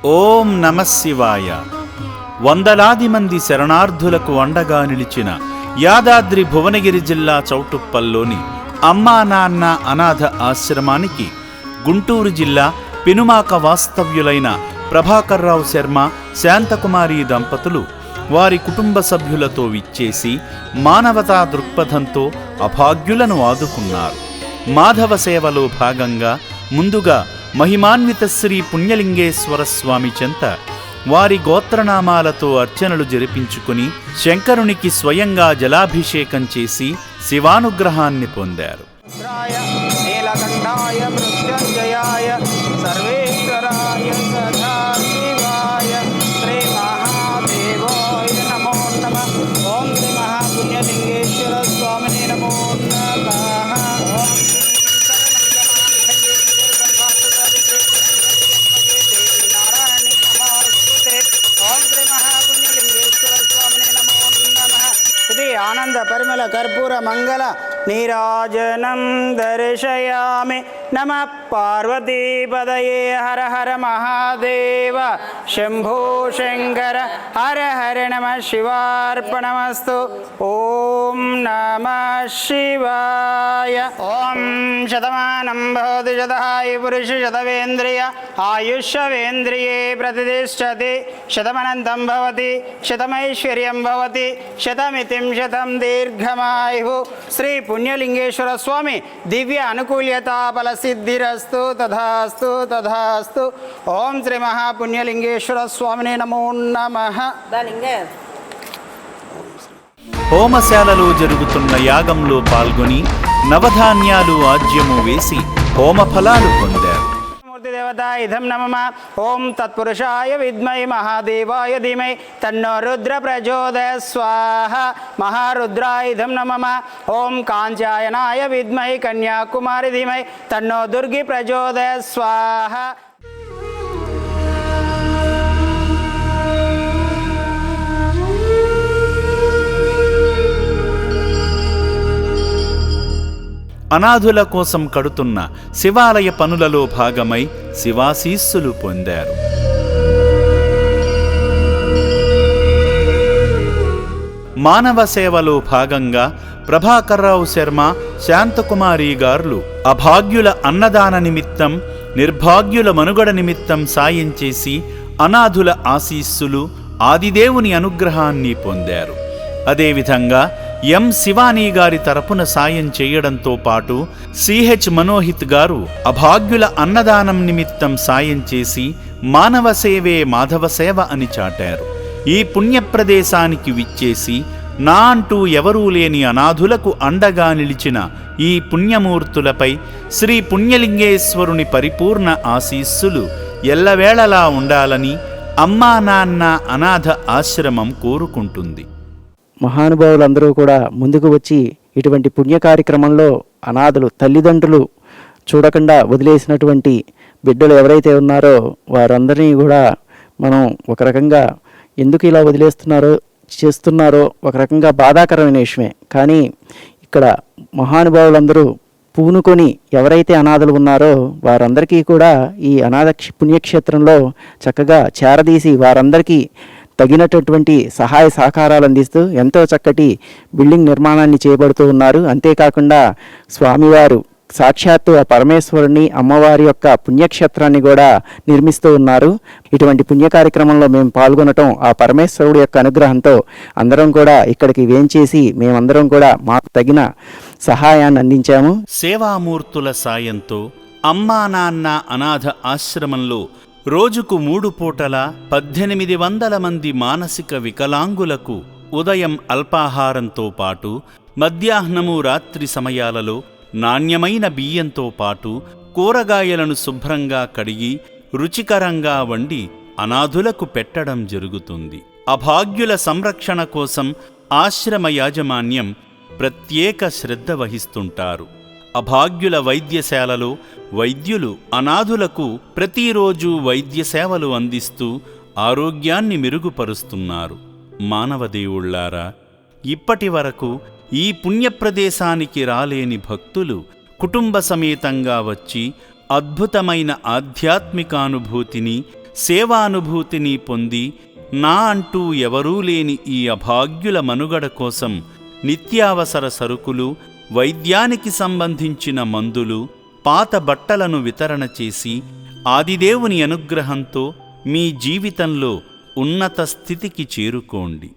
ఓం నమః శివాయ. వందలాది మంది శరణార్థులకు అండగా నిలిచిన యాదాద్రి భువనగిరి జిల్లా చౌటుప్పల్లోని అమ్మా నాన్న అనాథ ఆశ్రమానికి గుంటూరు జిల్లా పెనుమాక వాస్తవ్యులైన ప్రభాకర్రావు శర్మ, శాంతకుమారి దంపతులు వారి కుటుంబ సభ్యులతో విచ్చేసి మానవతా దృక్పథంతో అభాగ్యులను ఆదుకున్నారు. మాధవ సేవలో భాగంగా ముందుగా మహిమాన్విత శ్రీ పుణ్యలింగేశ్వర స్వామి చెంత వారి గోత్రనామాలతో అర్చనలు జరిపించుకుని శంకరునికి స్వయంగా జలాభిషేకం చేసి శివానుగ్రహాన్ని పొందారు. ఆనంద పరిమళ కర్పూర మంగళ నీరాజనం దర్శయామి. నమ పార్వతీపదయే హర హర మహాదేవ శంభో శంకర హర హర నమ శివార్పణమస్తు. ఓం నమ శివాయ. ఓం శతమానం భవతి శతాయు పురుష శతవేంద్రియ ఆయుష్యేంద్రియే ప్రతిష్టతి. శతమనంతం భవతి శతమైశ్వర్యం భవతి శతమితిం శతం దీర్ఘమాయు. శ్రీ పుణ్యలింగేశ్వర స్వామి దివ్య అనుకూల్యతా ఫల సిద్ధిరస్తు. తథాస్తు తథాస్తు. ఓం శ్రీ మహాపుణ్యలింగేశ్వర స్వామినే నమో నమః. హోమశాలలో జరుగుతున్న యాగంలో పాల్గొని నవధాన్యాలు ఆజ్యము వేసి హోమ ఫలాలు పొందారు. ఇదం నమః. ఓం తత్పురుషాయ విద్మై మహాదేవాయ ధీమై తన్నో రుద్ర ప్రచోదయాత్ స్వాహ. మహారుద్రాయ ఇదం నమః. ఓం కాంచాయనాయ విద్మై కన్యాకుమారి ధీమై తన్నో దుర్గి ప్రచోదయాత్ స్వాహ. అనాథుల కోసం కడుతున్న శివాలయ పనులలో భాగమై శివాశీస్సులు పొందారు. మానవ సేవలో భాగంగా ప్రభాకర్రావు శర్మ, శాంతకుమారి గారులు అభాగ్యుల అన్నదాన నిమిత్తం, నిర్భాగ్యుల మనుగడ నిమిత్తం సాయం చేసి అనాథుల ఆశీస్సులు, ఆదిదేవుని అనుగ్రహాన్ని పొందారు. అదేవిధంగా ఎం శివానీ గారి తరపున సాయం చేయడంతో పాటు సిహెచ్ మనోహిత్ గారు అభాగ్యుల అన్నదానం నిమిత్తం సాయం చేసి మానవ సేవే మాధవ సేవ అని చాటారు. ఈ పుణ్యప్రదేశానికి విచ్చేసి నా అంటూ ఎవరూ లేని అనాథులకు అండగా నిలిచిన ఈ పుణ్యమూర్తులపై శ్రీ పుణ్యలింగేశ్వరుని పరిపూర్ణ ఆశీస్సులు ఎల్లవేళలా ఉండాలని అమ్మా నాన్న అనాథ ఆశ్రమం కోరుకుంటుంది. మహానుభావులందరూ కూడా ముందుకు వచ్చి ఇటువంటి పుణ్య కార్యక్రమంలో అనాథలు, తల్లిదండ్రులు చూడకుండా వదిలేసినటువంటి బిడ్డలు ఎవరైతే ఉన్నారో వారందరినీ కూడా మనం ఒక రకంగా ఎందుకు ఇలా చేస్తున్నారో ఒక రకంగా బాధాకరమైన విషయమే. కానీ ఇక్కడ మహానుభావులందరూ పూనుకొని ఎవరైతే అనాథలు ఉన్నారో వారందరికీ కూడా ఈ అనాథ పుణ్యక్షేత్రంలో చక్కగా చేరదీసి వారందరికీ తగినటువంటి సహాయ సహకారాలు అందిస్తూ ఎంతో చక్కటి బిల్డింగ్ నిర్మాణాన్ని చేపడుతూ ఉన్నారు. అంతేకాకుండా స్వామివారు సాక్షాత్తు ఆ పరమేశ్వరుని, అమ్మవారి యొక్క పుణ్యక్షేత్రాన్ని కూడా నిర్మిస్తూ ఉన్నారు. ఇటువంటి పుణ్య కార్యక్రమంలో మేము పాల్గొనటం ఆ పరమేశ్వరుడు యొక్క అనుగ్రహంతో అందరం కూడా ఇక్కడికి వేంచేసి మేమందరం కూడా మాకు తగిన సహాయాన్ని అందించాము. సేవామూర్తుల సాయంతో అమ్మా నాన్న అనాథ ఆశ్రమంలో రోజుకు 3 పూటల 1800 మంది మానసిక వికలాంగులకు ఉదయం అల్పాహారంతో పాటు మధ్యాహ్నము, రాత్రి సమయాలలో నాణ్యమైన బియ్యంతో పాటు కూరగాయలను శుభ్రంగా కడిగి రుచికరంగా వండి అనాథులకు పెట్టడం జరుగుతుంది. అభాగ్యుల సంరక్షణ కోసం ఆశ్రమ యాజమాన్యం ప్రత్యేక శ్రద్ధ వహిస్తుంటారు. అభాగ్యుల వైద్యశాలలో వైద్యులు అనాథులకు ప్రతిరోజు వైద్య సేవలు అందిస్తూ ఆరోగ్యాన్ని మెరుగుపరుస్తున్నారు. మానవదేవుళ్లారా, ఇప్పటి వరకు ఈ పుణ్యప్రదేశానికి రాలేని భక్తులు కుటుంబ సమేతంగా వచ్చి అద్భుతమైన ఆధ్యాత్మికానుభూతిని, సేవానుభూతిని పొంది నా అంటూ ఎవరూ లేని ఈ అభాగ్యుల మనుగడ కోసం నిత్యావసర సరుకులు, వైద్యానికి సంబంధించిన మందులు, పాత బట్టలను వితరణ చేసి ఆదిదేవుని అనుగ్రహంతో మీ జీవితంలో ఉన్నత స్థితికి చేరుకోండి.